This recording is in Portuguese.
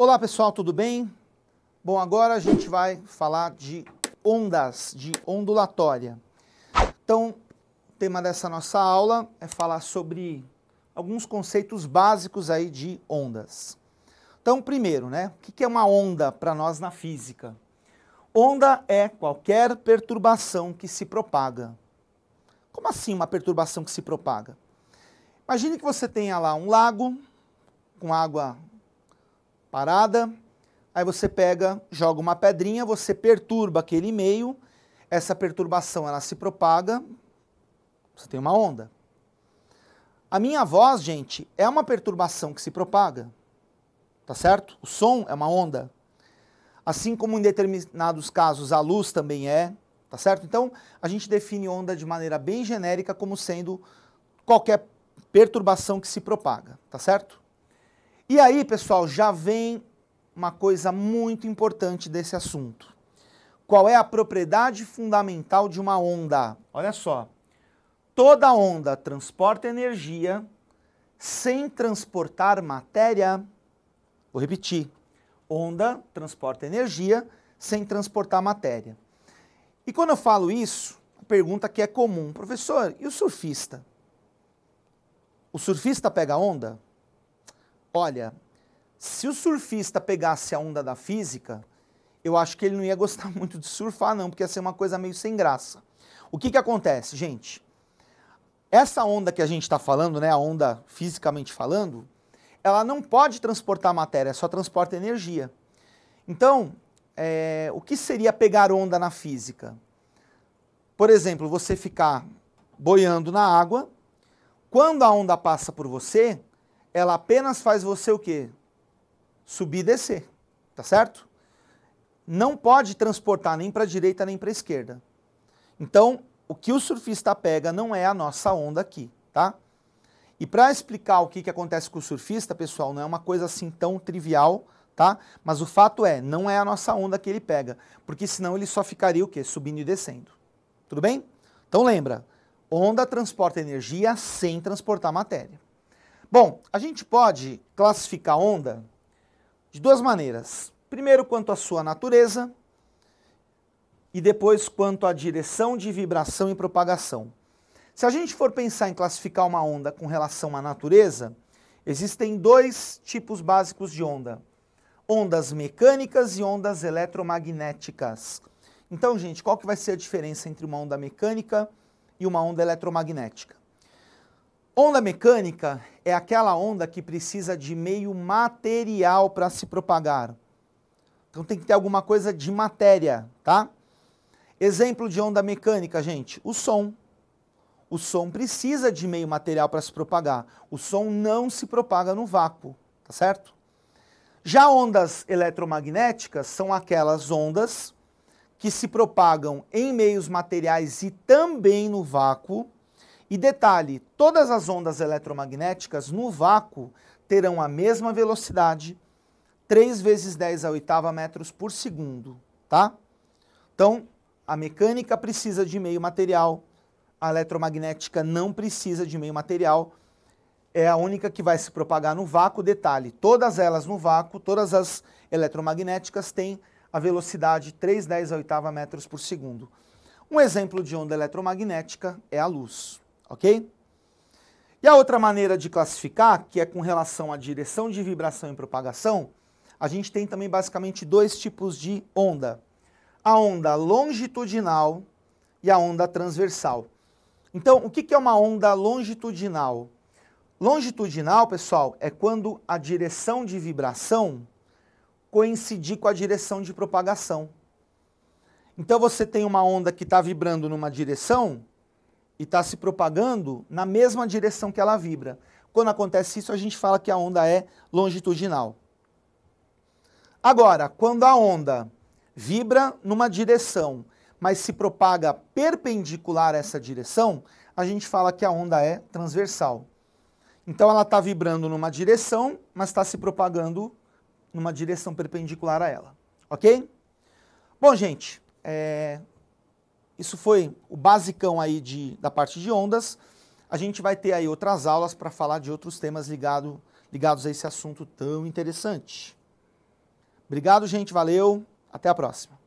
Olá pessoal, tudo bem? Bom, agora a gente vai falar de ondas, de ondulatória. Então, o tema dessa nossa aula é falar sobre alguns conceitos básicos aí de ondas. Então, primeiro, né, o que é uma onda para nós na física? Onda é qualquer perturbação que se propaga. Como assim uma perturbação que se propaga? Imagine que você tenha lá um lago com água parada, aí você pega, joga uma pedrinha, você perturba aquele meio, essa perturbação ela se propaga, você tem uma onda. A minha voz, gente, é uma perturbação que se propaga, tá certo? O som é uma onda. Assim como em determinados casos a luz também é, tá certo? Então, a gente define onda de maneira bem genérica como sendo qualquer perturbação que se propaga, tá certo? E aí, pessoal, já vem uma coisa muito importante desse assunto. Qual é a propriedade fundamental de uma onda? Olha só, toda onda transporta energia sem transportar matéria. Vou repetir, onda transporta energia sem transportar matéria. E quando eu falo isso, a pergunta que é comum, professor, e o surfista? O surfista pega onda? Olha, se o surfista pegasse a onda da física, eu acho que ele não ia gostar muito de surfar não, porque ia ser uma coisa meio sem graça. O que acontece, gente? Essa onda que a gente está falando, né, a onda fisicamente falando, ela não pode transportar matéria, só transporta energia. Então, o que seria pegar onda na física? Por exemplo, você ficar boiando na água, quando a onda passa por você, ela apenas faz você o quê? Subir e descer, tá certo? Não pode transportar nem para a direita nem para a esquerda. Então, o que o surfista pega não é a nossa onda aqui, tá? E para explicar o que acontece com o surfista, pessoal, não é uma coisa assim tão trivial, tá? Mas o fato é, não é a nossa onda que ele pega, porque senão ele só ficaria o quê? Subindo e descendo. Tudo bem? Então lembra, onda transporta energia sem transportar matéria. Bom, a gente pode classificar onda de duas maneiras. Primeiro, quanto à sua natureza, e depois, quanto à direção de vibração e propagação. Se a gente for pensar em classificar uma onda com relação à natureza, existem dois tipos básicos de onda. Ondas mecânicas e ondas eletromagnéticas. Então, gente, qual que vai ser a diferença entre uma onda mecânica e uma onda eletromagnética? Onda mecânica é aquela onda que precisa de meio material para se propagar. Então tem que ter alguma coisa de matéria, tá? Exemplo de onda mecânica, gente, o som. O som precisa de meio material para se propagar. O som não se propaga no vácuo, tá certo? Já ondas eletromagnéticas são aquelas ondas que se propagam em meios materiais e também no vácuo. E detalhe, todas as ondas eletromagnéticas no vácuo terão a mesma velocidade, 3 vezes 10 à oitava metros por segundo, tá? Então, a mecânica precisa de meio material, a eletromagnética não precisa de meio material, é a única que vai se propagar no vácuo. Detalhe, todas elas no vácuo, todas as eletromagnéticas têm a velocidade 3 10 à oitava metros por segundo. Um exemplo de onda eletromagnética é a luz. Ok? E a outra maneira de classificar, que é com relação à direção de vibração e propagação, a gente tem também basicamente dois tipos de onda. A onda longitudinal e a onda transversal. Então, o que é uma onda longitudinal? Longitudinal, pessoal, é quando a direção de vibração coincidir com a direção de propagação. Então, você tem uma onda que está vibrando numa direção e está se propagando na mesma direção que ela vibra. Quando acontece isso, a gente fala que a onda é longitudinal. Agora, quando a onda vibra numa direção, mas se propaga perpendicular a essa direção, a gente fala que a onda é transversal. Então ela está vibrando numa direção, mas está se propagando numa direção perpendicular a ela. Ok? Bom, gente, isso foi o basicão aí da parte de ondas. A gente vai ter aí outras aulas para falar de outros temas ligados a esse assunto tão interessante. Obrigado, gente. Valeu. Até a próxima.